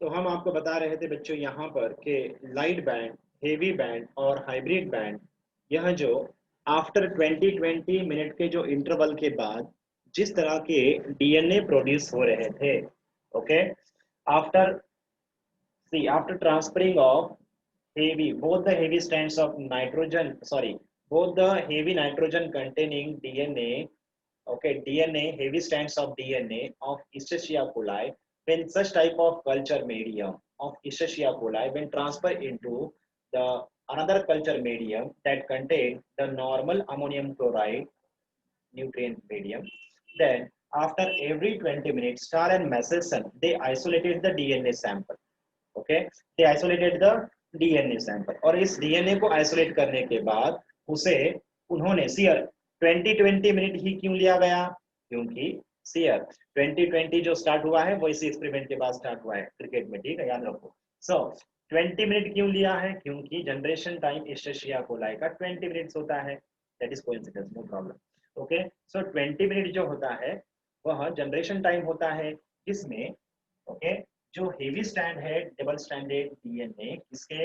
तो हम आपको बता रहे थे बच्चों यहाँ पर कि लाइट बैंड, हेवी बैंड और हाइब्रिड बैंड, यह जो आफ्टर 20-20 मिनट के जो इंटरवल के बाद जिस तरह के डीएनए प्रोड्यूस हो रहे थे, okay, after after transferring of both the heavy strands of nitrogen, both the heavy nitrogen containing DNA, okay, DNA, heavy strands of DNA of Escherichia coli, when such type of culture medium of Escherichia coli, when transferred into the another culture medium that contain the normal ammonium chloride nutrient medium, then after every 20 minutes, Starr and Maselson, they isolated the DNA sample. Okay, they isolated the DNA sample, और इस DNA को isolate करने के बाद उसे उन्होंने share 20-20 minute ही क्यों लिया गया, क्योंकि सियर 2020 जो स्टार्ट हुआ है वो इसी एक्सपेरिमेंट के बाद स्टार्ट हुआ है क्रिकेट में, ठीक है, याद रखो। सो 20 मिनट क्यों लिया है, क्योंकि जनरेशन टाइम एस्चेरिचिया कोलाई का 20 मिनट्स होता है, that is coincidence, no problem. Okay, so 20 minute जो होता है वह जनरेशन टाइम होता है, जिसमें ओके जो हेवी स्ट्रैंड है डबल स्ट्रैंडेड डीएनए किसके,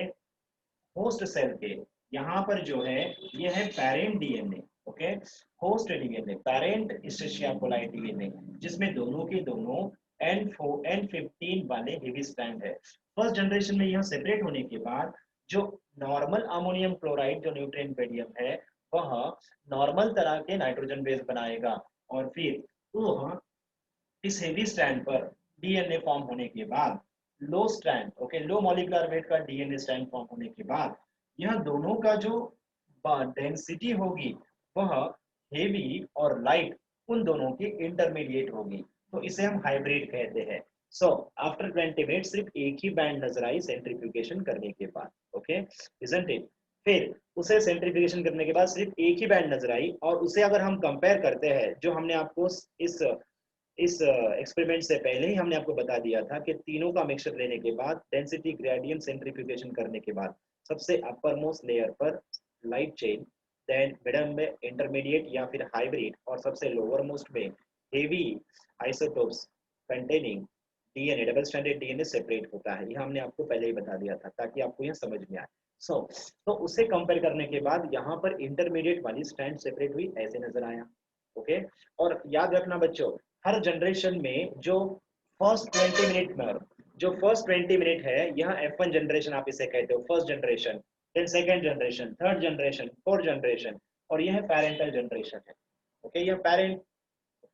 होस्ट सेल के, यहाँ पर जो है ये है parent DNA, okay, host DNA, parent Escherichia coli DNA, जिसमें दोनों के दोनों N15 वाले हेवी स्ट्रैंड है। फर्स्ट जनरेशन में यह सेपरेट होने के बाद जो नॉर्मल अमोनियम क्लोराइड जो न्यूट्रिएंट मीडियम है वह नॉर्मल तरह के नाइट्रोजन बेस बनाएगा, और फिर वह इस हेवी स्ट्रैंड पर डीएनए फॉर्म होने के बाद low strand, okay, low molecular weight का डीएनए स्ट्रैंड फॉर्म होने के बाद यह दोनों का जो डेंसिटी होगी वह हेवी और लाइट उन दोनों की इंटरमीडिएट होगी, तो इसे हम हाइब्रिड कहते हैं। सो आफ्टर 20 मिनट सिर्फ एक ही बैंड नजर आई सेंट्रीफ्यूगेशन करने के बाद, ओके, इजंट इट। फिर उसे सेंट्रीफ्यूगेशन करने के बाद सिर्फ एक ही बैंड नजर आई, और उसे अगर हम कंपेयर करते हैं, जो हमने आपको इस एक्सपेरिमेंट से पहले ही हमने आपको बता दिया था कि तीनों का मिक्सचर लेने के बाद डेंसिटी ग्रेडियंट सेंट्रीफ्यूगेशन करने के बाद सबसे अपर मोस्ट लेयर पर लाइट चेन, देन मिडल में इंटरमीडिएट या फिर हाइब्रिड, और सबसे लोअर मोस्ट में heavy isotopes containing DNA, double stranded DNA separate होता है। यह हमने आपको पहले ही बता दिया था ताकि आपको यह समझ में आए। सो तो उसे कंपेयर करने के बाद यहाँ पर इंटरमीडिएट वाली स्ट्रैंड सेपरेट हुई, ऐसे नजर आया, ओके। और याद रखना बच्चों, हर जनरेशन में जो फर्स्ट 20 मिनट है, यह F1 जनरेशन आप इसे कहते हो, first generation, then second generation, third generation, fourth generation, और यह पेरेंटल जनरेशन है, ओके। यह पेरेंट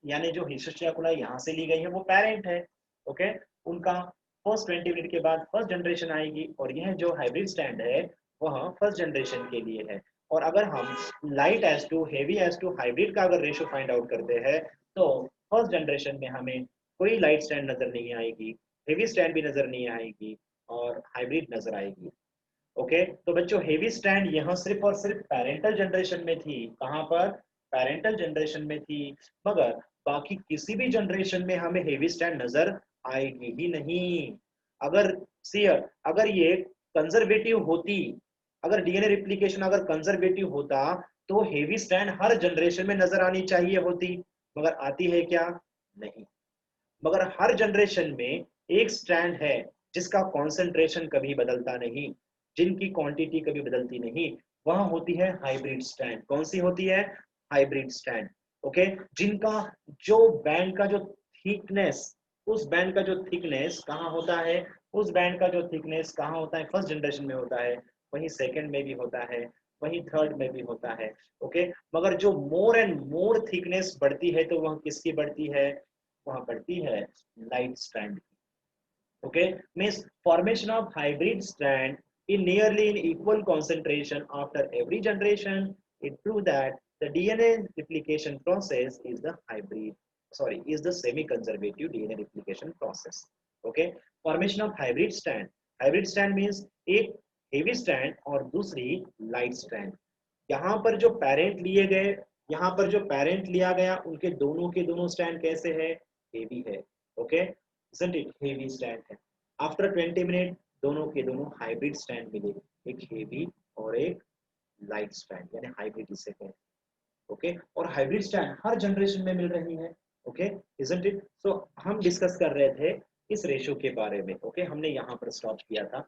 यानी जो हिस्टोरिया कोलाई यहाँ से ली गई है वो पेरेंट है, ओके। उनका फर्स्ट 20 मिनट के बाद फर्स्ट जनरेशन आएगी, और यह जो हाइब्रिड स्टैंड है वह फर्स्ट जनरेशन के लिए है। और अगर हम light S to heavy S to hybrid का अगर रेशियो फाइंड आउट करते हैं, तो फर्स्ट जनरेशन में हमें कोई लाइट स्टैंड नजर नहीं आएगी, हेवी स्टैंड भी नजर नहीं आएगी, और हाइब्रिड नजर आएगी, ओके। तो बच्चों हेवी स्टैंड यहाँ सिर्फ और सिर्फ पेरेंटल जनरेशन में थी, कहाँ पर, पेरेंटल जनरेशन में थी, मगर बाकी किसी भी जनरेशन में हमें हेवी स्टैंड नजर आएगी ही नहीं। अगर सियर अगर ये कंजर्वेटिव होती, अगर डीएनए रिप्लिकेशन अगर कंजर्वेटिव होता, तो हेवी स्टैंड हर जनरेशन में नजर आनी चाहिए होती, मगर आती है क्या, नहीं। मगर हर जनरेशन में एक स्ट्रैंड है जिसका कॉन्सेंट्रेशन कभी बदलता नहीं, जिनकी क्वांटिटी कभी बदलती नहीं, वह होती है हाइब्रिड स्ट्रैंड। कौन सी होती है, हाइब्रिड स्ट्रैंड, ओके। जिनका जो बैंड का जो थिकनेस, उस बैंड का जो थिकनेस कहाँ होता है, उस बैंड का जो थिकनेस कहाँ होता है, फर्स्ट जनरेशन में होता है, वही सेकंड में भी होता है, वही थर्ड में भी होता है, ओके। मगर जो मोर एंड मोर थिकनेस बढ़ती है तो वह किसकी बढ़ती है, वहां पड़ती है लाइट स्ट्रैंड की, okay. Means formation of hybrid strand in nearly in equal concentration after every generation. It proved that the DNA replication process is the semi-conservative DNA replication process. Okay, formation of hybrid strand. Hybrid strand means एक heavy strand और दूसरी light strand. यहाँ पर जो parent लिए गए, यहाँ पर जो पेरेंट लिया गया, उनके दोनों के दोनों स्टैंड कैसे है, हेवी है, okay, isn't it, heavy stand है। आफ्टर 20 मिनट दोनों के दोनों हाइब्रिड स्टैंड मिले, एक हेवी और एक लाइट स्टैंड, यानी हाइब्रिड इसे कहते हैं, ओके। और हाइब्रिड स्टैंड हर जनरेशन में मिल रही है, ओके, isn't it। सो हम डिस्कस कर रहे थे इस रेशियो के बारे में। ओके, हमने यहाँ पर स्टॉप किया था।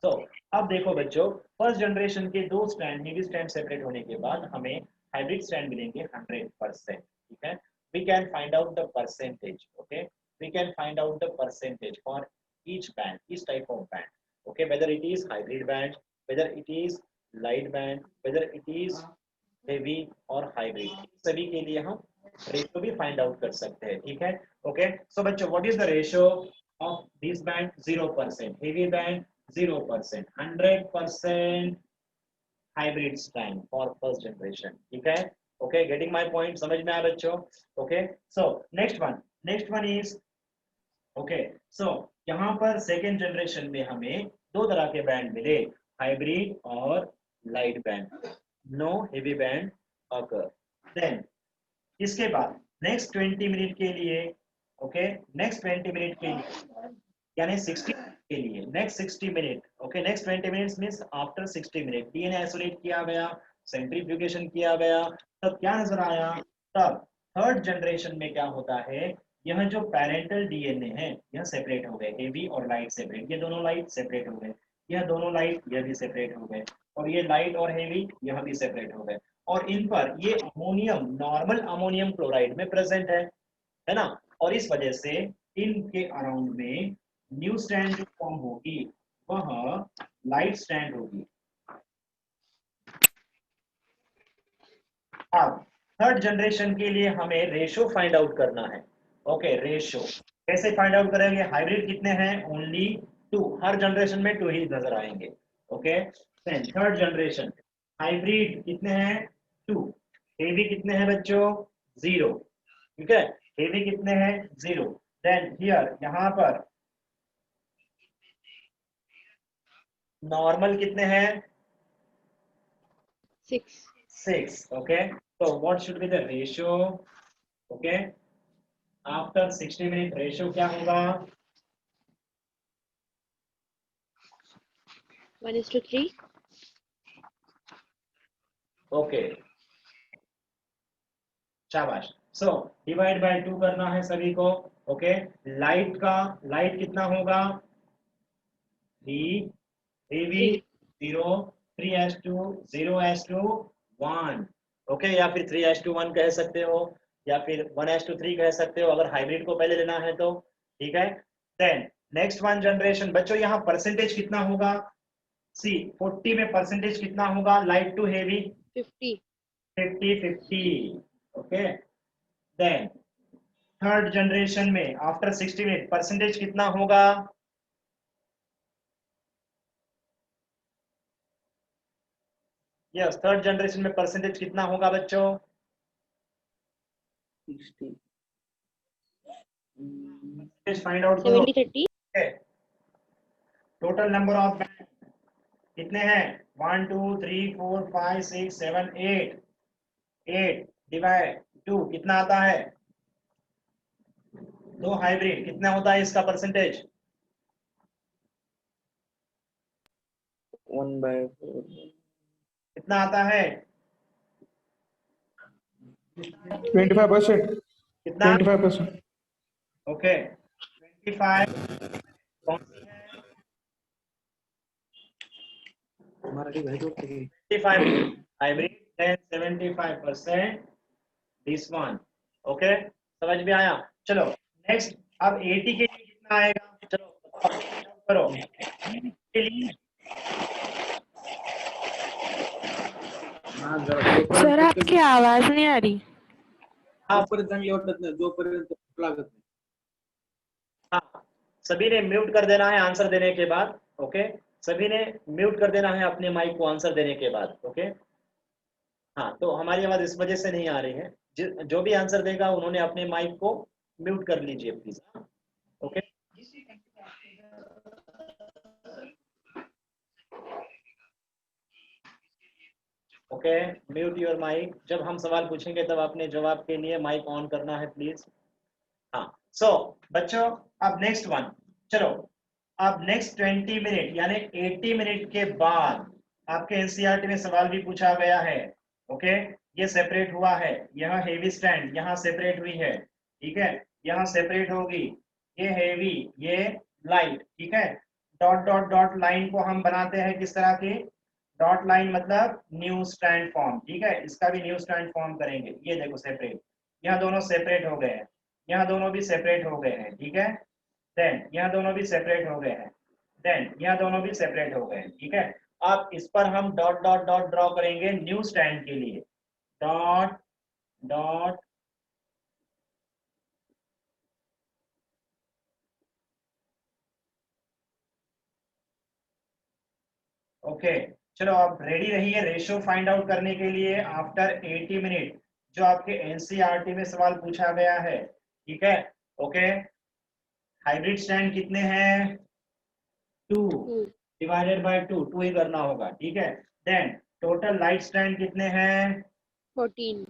तो अब देखो बच्चों, फर्स्ट जनरेशन के दो स्ट्रैंड, हेवी स्ट्रैंड सेपरेट होने के बाद हमें हाइब्रिड स्ट्रैंड मिलेंगे 100%। ठीक है, we can find out the percentage. Okay, we can find out the percentage for each band, each type of band. Okay, whether it is hybrid band, whether it is light band, whether it is heavy और hybrid, सभी के लिए हम ratio भी find out कर सकते हैं। ठीक है, ओके। सो बच्चों, what is the ratio of this band? 0%, heavy band 0%, 100% hybrid strand for first generation. ठीक है, ओके, गेटिंग माय पॉइंट? समझ में आया बच्चों? Okay, so next one is, okay, so यहाँ पर सेकेंड जनरेशन में हमें दो तरह के बैंड मिले, हाइब्रिड और light band. No heavy band occur. Then इसके बाद नेक्स्ट 20 मिनट के लिए, ओके, नेक्स्ट 20 मिनट के लिए यानी 60 के लिए, next 60 minute, okay, next 20 minutes means after 60 minute DNA isolate किया गया, सेंट्रीफ्यूगेशन किया गया, तब क्या नजर आया? तब थर्ड जनरेशन में क्या होता है, यह जो पेरेंटल डीएनए है यह सेपरेट हो गए, हेवी और लाइट सेपरेट, ये दोनों लाइट सेपरेट हो गए, यह दोनों लाइट यह भी सेपरेट हो गए, और ये लाइट और हेवी यह भी सेपरेट हो गए, और इन पर ये अमोनियम, नॉर्मल अमोनियम क्लोराइड में प्रेजेंट है ना, और इस वजह से इनके अराउंड में न्यू स्ट्रैंड जो फॉर्म होगी वह लाइट स्ट्रैंड होगी। अब थर्ड जनरेशन के लिए हमें रेशो फाइंड आउट करना है। ओके, रेशो कैसे फाइंड आउट करेंगे? हाइब्रिड कितने हैं? ओनली 2, हर जनरेशन में 2 ही नजर आएंगे। Okay, then third generation hybrid कितने हैं? 2। हेवी कितने हैं बच्चों? 0। ठीक है, हेवी कितने हैं? 0। देन हियर यहाँ पर नॉर्मल कितने हैं? 6। Okay, so what should be the ratio? Okay, after 60 minute ratio क्या होगा? 1:3. Okay, शाबाश। सो डिवाइड बाय 2 करना है सभी को। ओके, लाइट कितना होगा? 3, हेवी 0, 3:2, 0:1। ओके, या फिर 3:1 कह सकते हो, या फिर 1:3 कह सकते हो अगर हाइब्रिड को पहले लेना है तो। ठीक है, देन नेक्स्ट वन जनरेशन बच्चों, यहाँ परसेंटेज कितना होगा? सी 40 में परसेंटेज कितना होगा? Light to heavy 50. 50-50। Okay, then third generation में आफ्टर 60 मिनट परसेंटेज कितना होगा? यस, थर्ड जनरेशन में परसेंटेज कितना होगा बच्चों? 60. फाइंड आउट करो। 70-30. टोटल नंबर ऑफ बैंड कितने हैं? 1 2 3 4 5 6 7 8। 8 डिवाइड 2 कितना आता है? 2 हाइब्रिड कितना होता है इसका परसेंटेज? 1/4. कितना आता है? 25%. कितना? 25%. ओके, 25 कौन सी है? 25 hybrid, then 75% this one. Okay, समझ में आया? चलो नेक्स्ट, अब 80 के लिए कितना आएगा? चलो करो के लिए। सर आपकी आवाज नहीं आ रही। जोपर्यंत चांगली वाटत नाही जोपर्यंत लागत नाही। हाँ, सभी ने म्यूट कर देना है आंसर देने के बाद। ओके, सभी ने म्यूट कर देना है अपने माइक को आंसर देने के बाद। ओके, हाँ, तो हमारी आवाज इस वजह से नहीं आ रही है, जो भी आंसर देगा उन्होंने अपने माइक को म्यूट कर लीजिए please. Okay, okay, mute your mic. जब हम सवाल पूछेंगे तब अपने जवाब के लिए माइक ऑन करना है प्लीज। हाँ, सो बच्चों, अब नेक्स्ट वन, चलो अब नेक्स्ट 20 मिनट यानी 80 मिनट के बाद आपके एनसीईआरटी में सवाल भी पूछा गया है। ओके, ये सेपरेट हुआ है, यह हेवी स्ट्रैंड यहाँ सेपरेट हुई है। ठीक है, यहाँ सेपरेट होगी, ये हेवी, ये लाइट, ठीक है। डॉट डॉट डॉट लाइन को हम बनाते हैं किस तरह की, डॉट लाइन मतलब न्यू स्ट्रैंड फॉर्म, ठीक है। इसका भी न्यू स्ट्रैंड फॉर्म करेंगे, ये देखो सेपरेट, यहाँ दोनों सेपरेट हो गए हैं, यहाँ दोनों भी सेपरेट हो गए हैं, ठीक है। देन यहाँ दोनों भी सेपरेट हो गए हैं, देन यहाँ दोनों भी सेपरेट हो गए हैं, ठीक है। अब इस पर हम डॉट डॉट डॉट ड्रॉ करेंगे न्यू स्ट्रैंड के लिए, डॉट डॉट ओके। चलो आप रेडी रहिए रेशियो फाइंड आउट करने के लिए आफ्टर 80 मिनट, जो आपके एनसीईआरटी में सवाल पूछा गया है, ठीक है। ओके, हाइब्रिड स्ट्रैंड कितने हैं, 2 डिवाइडेड बाय 2, 2 ही करना होगा, ठीक है। देन टोटल लाइट स्ट्रैंड कितने हैं, 14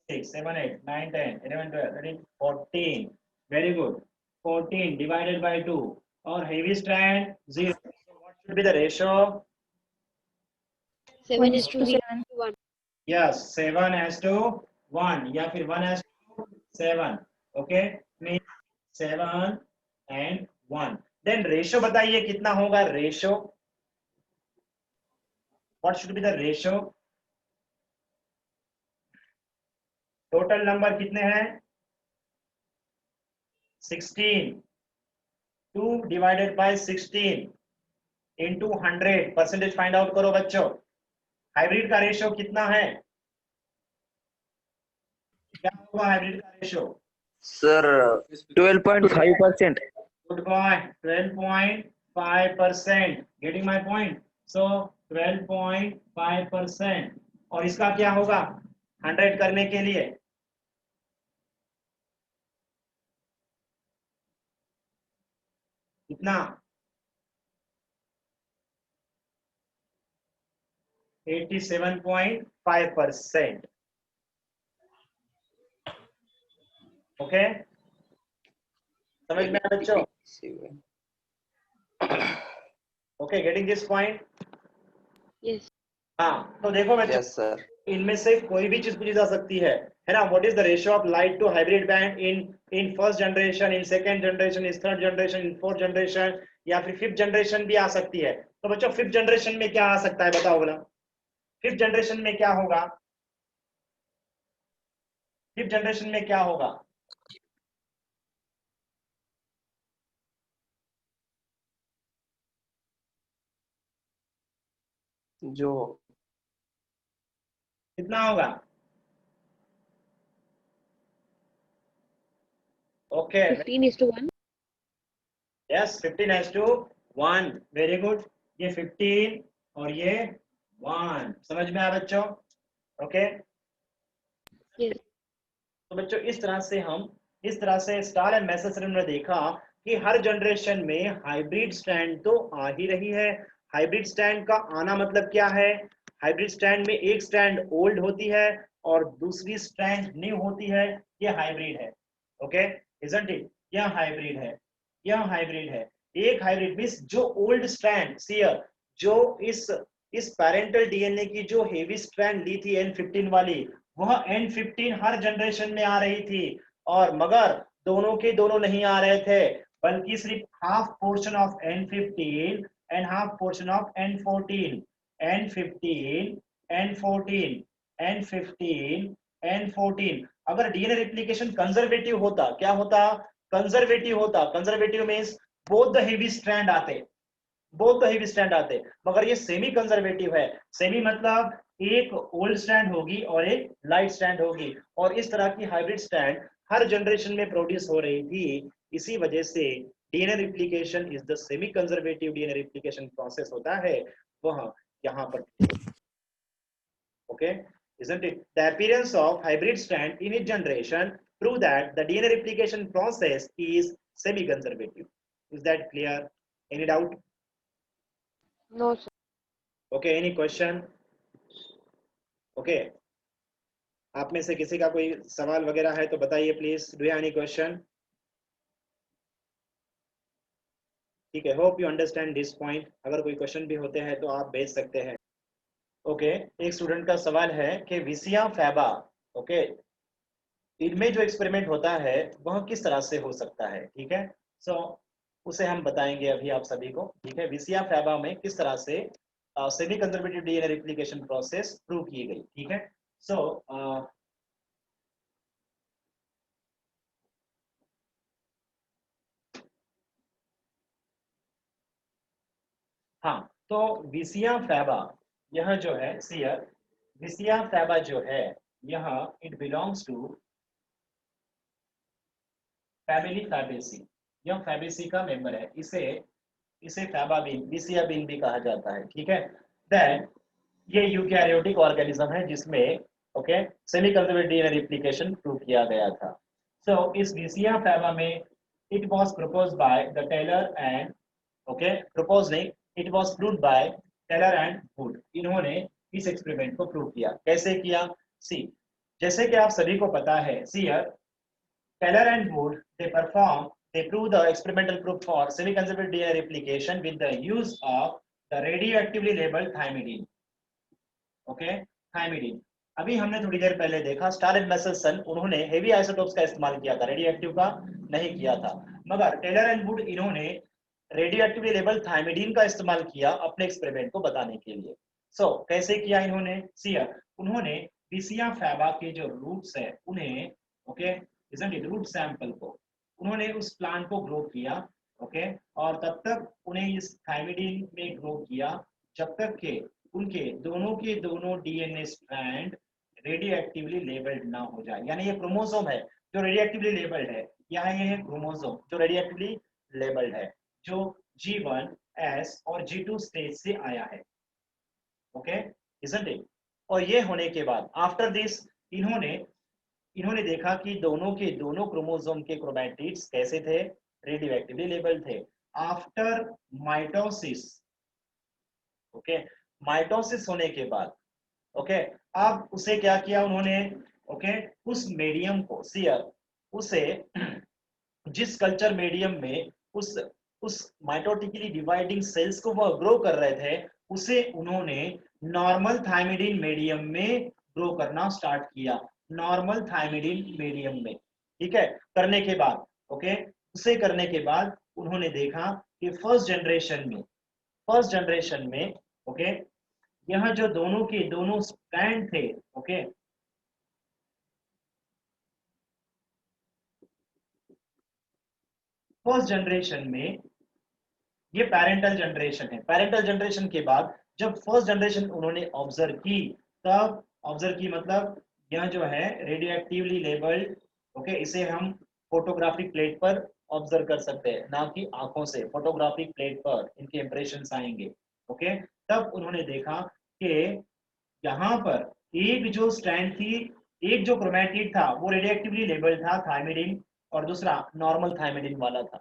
6 7 8 9 10 11 12 13 14, वेरी गुड। 14 डिवाइडेड बाय 2 और heavy strand 0, what should be the ratio, 7:1. Yes 7:1 या फिर 1:7, okay, mean 7 and 1। Then ratio बताइए कितना होगा, ratio, what should be the ratio, total number कितने हैं, 16, 2 divided by 16 into 100, percentage find out करो बच्चों। हाइब्रिड का रेशियो कितना है, क्या होगा हाइब्रिड का ratio, sir 12.5%. Good boy, 12.5%, getting my point. So 12.5%, और इसका क्या होगा 100 करने के लिए, कितना, 87.5%, ओके, समझ में आया बच्चों, okay, getting this point. Yes. हाँ, तो देखो बच्चों, Yes, sir. इनमें से कोई भी चीज पूछी जा सकती है ना। What is the ratio of light to hybrid band in first generation, in second generation, in third generation, in fourth generation, या फिर फिफ्थ जनरेशन भी आ सकती है। तो बच्चों फिफ्थ जनरेशन में क्या आ सकता है, बताओ बोला, फिफ्थ जनरेशन में क्या होगा, फिफ्थ जनरेशन में क्या होगा, जो कितना होगा, ओके, 15:1. Yes 15:1, very good. ये 15 और ये 1, समझ में आया बच्चों, ओके। Yes. तो बच्चों इस तरह से स्टार एंड मैसेज ने देखा कि हर जनरेशन में हाइब्रिड स्ट्रैंड तो आ ही रही है। हाइब्रिड स्ट्रैंड का आना मतलब क्या है, हाइब्रिड स्ट्रैंड में एक स्ट्रैंड ओल्ड होती है और दूसरी स्ट्रैंड न्यू होती है, ये हाइब्रिड है, ओके, इजंट इट, यह हाइब्रिड है, यह हाइब्रिड है। एक हाइब्रिड मींस जो ओल्ड स्ट्रैंड सीयर, जो इस पैरेंटल डीएनए की जो हेवी स्ट्रैंड ली थी N15 वाली, वह N15 हर जनरेशन में आ रही थी, और मगर दोनों के दोनों नहीं आ रहे थे, बल्कि सिर्फ half portion of N15 and half portion of N14, N15 N14 N15 N14। अगर डीएनए रिप्लिकेशन कंजर्वेटिव होता, क्या होता, कंजर्वेटिव होता, conservative means both the heavy strand आते, बोथ द हेवी स्ट्रैंड आते, मगर ये सेमी कंजर्वेटिव है। सेमी मतलब एक ओल्ड स्ट्रैंड होगी और एक लाइट स्ट्रैंड होगी, और इस तरह की हाइब्रिड स्ट्रैंड हर जनरेशन में प्रोड्यूस हो रही थी। इसी वजह से DNA replication is the semi conservative DNA replication process होता है, वह यहाँ पर, okay, isn't it? The appearance of hybrid strand in each generation prove that the DNA replication process is semi-conservative. Is that clear? Any doubt? No, sir. Okay, any question? Okay. आप में से किसी का कोई सवाल वगैरह है तो बताइए please. Do you have any question? ठीक है, hope you understand this point. अगर कोई क्वेश्चन भी होते हैं तो आप भेज सकते हैं। ओके, एक स्टूडेंट का सवाल है कि विसिया फैबा, ओके, इनमें जो एक्सपेरिमेंट होता है वह किस तरह से हो सकता है, ठीक है। सो उसे हम बताएंगे अभी आप सभी को, ठीक है। विसिया फैबा में किस तरह से semi conservative DNA replication process prove की गई, ठीक है। सो हाँ, तो विसिया फैबा यह जो है सियर, विसिया फैबा जो है यह it belongs to family Fabaceae. यह फैबेसी का मेंबर है, इसे इसे फैबा बीन, विसिया बीन भी कहा जाता है, ठीक है। देन ये यूकैरियोटिक ऑर्गेनिज्म है जिसमें okay semi conservative DNA replication prove किया गया था। सो इस विसिया फैबा में it was proposed by the Taylor and okay propose नहीं, it was proved by Taylor and Wood. इन्होंने इस एक्सपेरिमेंट को प्रूव किया। कैसे किया? सी, जैसे कि आप सभी को पता है, सी Teller and Wood, they prove the experimental proof for semi-conservative DNA replication with the use of the radioactively labeled thymidine. Okay, thymidine. अभी हमने थोड़ी देर पहले देखा स्टार एंड मैसेल्सन, उन्होंने हेवी आइसोटोप्स का इस्तेमाल किया था, रेडियोएक्टिव का नहीं किया था। मगर टेलर एंड वुड इन्होंने रेडियोएक्टिवली लेबल थाइमिडीन का इस्तेमाल किया अपने एक्सपेरिमेंट को बताने के लिए। सो कैसे किया इन्होंने? उन्होंने विसिया फैबा के जो रूट्स है उन्हें ओके रूट सैंपल को उन्होंने उस प्लांट को ग्रो किया, ओके और तब तक उन्हें इस थाइमिडीन में ग्रो किया जब तक के उनके दोनों के दोनों डीएनए स्ट्रैंड रेडियोएक्टिवली लेबल्ड ना हो जाए। यानी ये क्रोमोसोम है जो रेडियोएक्टिवली लेबल्ड है, यहाँ ये है क्रोमोसोम जो रेडियोएक्टिवली लेबल्ड है, जो G1, S और G2 स्टेज से आया है, ओके isn't it? और ये होने के बाद आफ्टर दिस इन्होंने देखा कि दोनों के दोनों क्रोमोसोम के क्रोमैटिड्स कैसे थे, रेडियोएक्टिवली लेबल्ड थे। आफ्टर माइटोसिस, ओके माइटोसिस होने के बाद ओके अब उसे क्या किया उन्होंने, ओके उस मीडियम को सियर उसे जिस कल्चर मीडियम में उस माइटोटिकली डिवाइडिंग सेल्स को वह ग्रो कर रहे थे, उसे उन्होंने नॉर्मल थाइमिडीन मीडियम में ग्रो करना स्टार्ट किया, नॉर्मल थाइमिडीन मीडियम में, ठीक है। करने के बाद ओके उसे करने के बाद उन्होंने देखा कि फर्स्ट जनरेशन में ओके यह जो दोनों के दोनों स्ट्रैंड थे, ओके फर्स्ट जनरेशन में ये पैरेंटल जनरेशन है। पैरेंटल जनरेशन के बाद जब फर्स्ट जनरेशन उन्होंने ऑब्जर्व की, तब ऑब्जर्व की मतलब यह जो है रेडियोएक्टिवली लेबल्ड, ओके इसे हम फोटोग्राफिक प्लेट पर ऑब्जर्व कर सकते हैं, ना कि आंखों से, फोटोग्राफिक प्लेट पर इनके इंप्रेशंस आएंगे, ओके। तब उन्होंने देखा कि यहाँ पर एक जो स्ट्रैंड थी, एक जो क्रोमैटिड था वो रेडियोएक्टिवली लेबल्ड था थाइमिडीन और दूसरा नॉर्मल थाइमिडीन वाला था,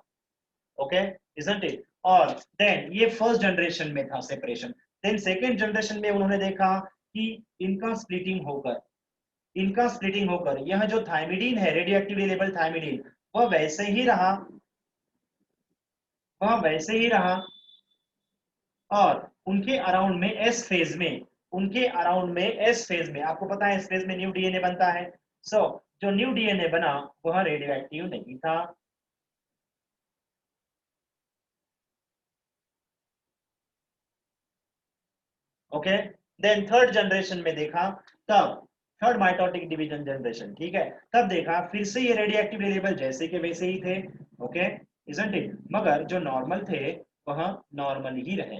ओके isn't it? और देन ये फर्स्ट जनरेशन में था सेपरेशन। देन सेकेंड जनरेशन में उन्होंने देखा कि इनका स्प्लिटिंग होकर यह जो थाइमिडीन है रेडियोएक्टिवली लेबल्ड थाइमिडीन वह वैसे ही रहा और उनके अराउंड में एस फेज में आपको पता है एस फेज में न्यू डीएनए बनता है। सो जो न्यू डीएनए बना वह रेडियोएक्टिव नहीं था, ओके। देन थर्ड जनरेशन में देखा, तब थर्ड माइटोटिक डिवीजन जनरेशन, ठीक है, तब देखा फिर से ये रेडियोएक्टिव लेवल जैसे के वैसे ही थे, ओके isn't it? मगर जो नॉर्मल थे वह नॉर्मल ही रहे,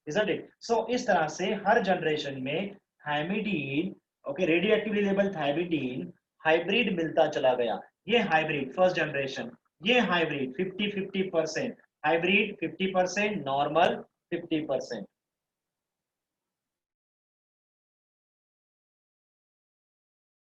isn't it? सो इस तरह से हर जनरेशन में thymidine okay radioactively label thymidine hybrid मिलता चला गया। ये हाइब्रिड फर्स्ट जनरेशन, ये हाइब्रिड 50-50%, हाइब्रिड 50%, नॉर्मल 50%,